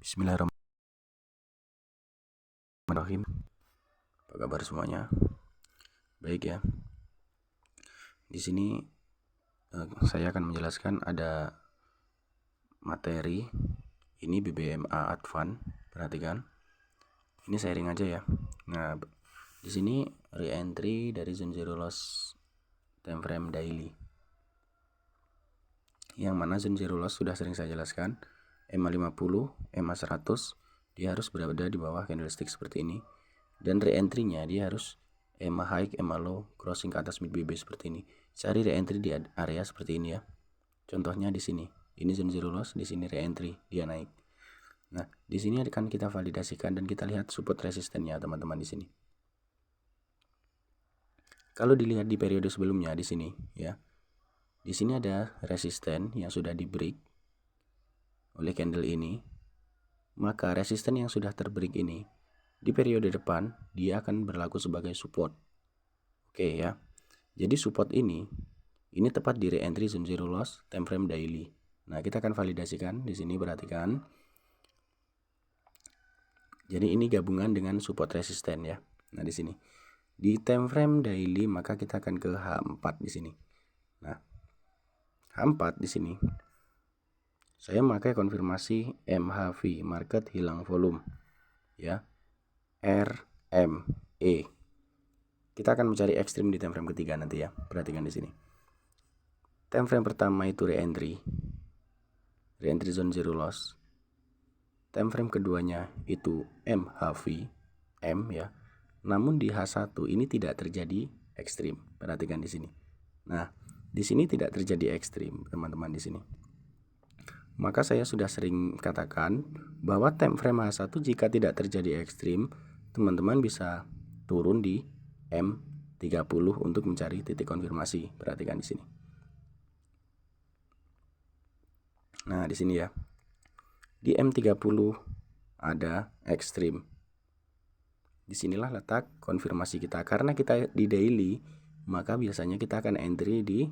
Bismillahirrahmanirrahim. Apa kabar semuanya? Baik ya. Di sini saya akan menjelaskan ada materi. Ini BBMA Advan. Perhatikan. Ini sharing aja ya. Nah, di sini re-entry dari zone zero loss time frame daily. Yang mana zone zero loss sudah sering saya jelaskan. EMA 50, EMA 100 dia harus berada di bawah candlestick seperti ini, dan re-entry-nya dia harus EMA high, EMA low, crossing ke atas mid BB seperti ini. Cari re-entry di area seperti ini ya. Contohnya di sini. Ini zone zero loss, di sini re-entry, dia naik. Nah, di sini akan kita validasikan dan kita lihat support resistennya teman-teman di sini. Kalau dilihat di periode sebelumnya di sini ya. Di sini ada resisten yang sudah di break oleh candle ini. Maka resisten yang sudah terbreak ini di periode depan dia akan berlaku sebagai support. Oke ya. Jadi support ini tepat di re-entry zone zero loss time frame daily. Nah, kita akan validasikan di sini, perhatikan. Jadi ini gabungan dengan support resisten ya. Nah, di sini di time frame daily maka kita akan ke H4 di sini. Nah, H4 di sini saya memakai konfirmasi MHV, market hilang volume ya. RME. Kita akan mencari ekstrim di time frame ketiga nanti ya. Perhatikan di sini. Time frame pertama itu re-entry zone zero loss. Time frame keduanya itu MHV, M ya. Namun di H1 ini tidak terjadi ekstrim. Perhatikan di sini. Nah, di sini tidak terjadi ekstrim, teman-teman di sini. Maka saya sudah sering katakan bahwa time frame H1 jika tidak terjadi ekstrim, teman-teman bisa turun di M30 untuk mencari titik konfirmasi. Perhatikan di sini. Nah, di sini ya. Di M30 ada ekstrim. Disinilah letak konfirmasi kita. Karena kita di daily, maka biasanya kita akan entry di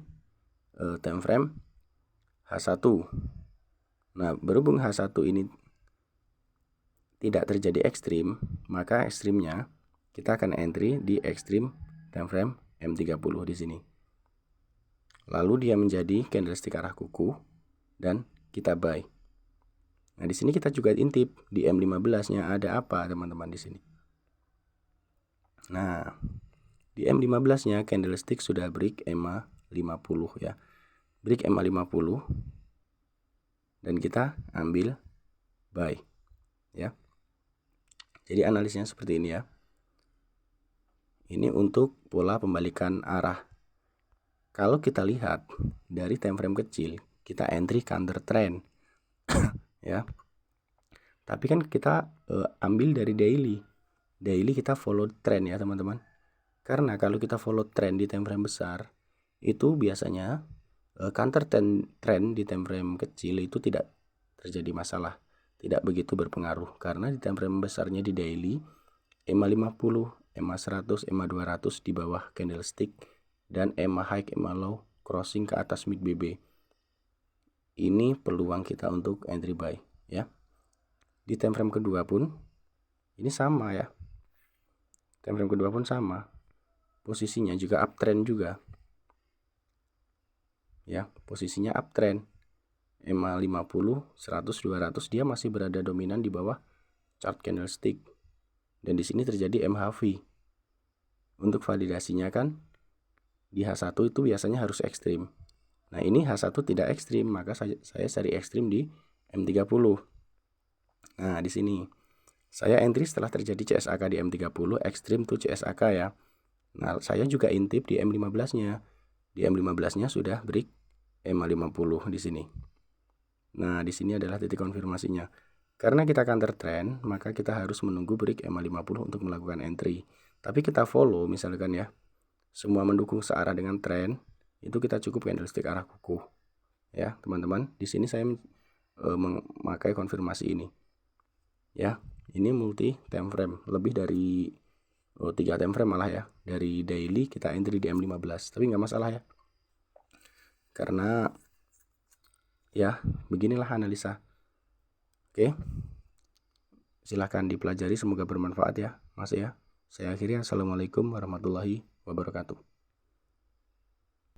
time frame H1. Nah, berhubung H1 ini tidak terjadi ekstrim, maka ekstrimnya kita akan entry di ekstrim time frame M30 di sini. Lalu dia menjadi candlestick arah kuku dan kita buy. Nah, di sini kita juga intip di M15-nya ada apa, teman-teman di sini. Nah, di M15-nya candlestick sudah break EMA 50 ya. Break EMA 50 dan kita ambil buy ya. Jadi analisnya seperti ini ya. Ini untuk pola pembalikan arah. Kalau kita lihat dari time frame kecil, kita entry counter trend ya. Tapi kan kita ambil dari daily. Daily kita follow trend ya, teman-teman. Karena kalau kita follow trend di time frame besar, itu biasanya counter trend di time frame kecil itu tidak terjadi masalah, tidak begitu berpengaruh. Karena di time frame besarnya di daily, EMA 50, EMA 100, EMA 200 di bawah candlestick, dan EMA high, EMA low, crossing ke atas mid BB. Ini peluang kita untuk entry buy ya. Di time frame kedua pun ini sama ya. Time frame kedua pun sama. Posisinya juga uptrend juga. Ya, posisinya uptrend. EMA 50, 100, 200 dia masih berada dominan di bawah chart candlestick. Dan di sini terjadi MHV. Untuk validasinya kan di H1 itu biasanya harus ekstrim. Nah, ini H1 tidak ekstrim, maka saya cari ekstrim di M30. Nah, di sini saya entry setelah terjadi CSAK di M30, ekstrim to CSAK ya. Nah, saya juga intip di M15-nya. Di M15-nya sudah break EMA 50 di sini. Nah, di sini adalah titik konfirmasinya. Karena kita counter trend, maka kita harus menunggu break EMA 50 untuk melakukan entry. Tapi kita follow misalkan ya. Semua mendukung searah dengan trend, itu kita cukup candlestick arah kuku. Ya, teman-teman. Di sini saya memakai konfirmasi ini. Ya, ini multi time frame, lebih dari 3 time frame malah ya. Dari daily kita entry di M15, tapi nggak masalah ya. Karena ya beginilah analisa. Oke. silahkan dipelajari, semoga bermanfaat ya Mas ya. Saya akhiri, assalamualaikum warahmatullahi wabarakatuh.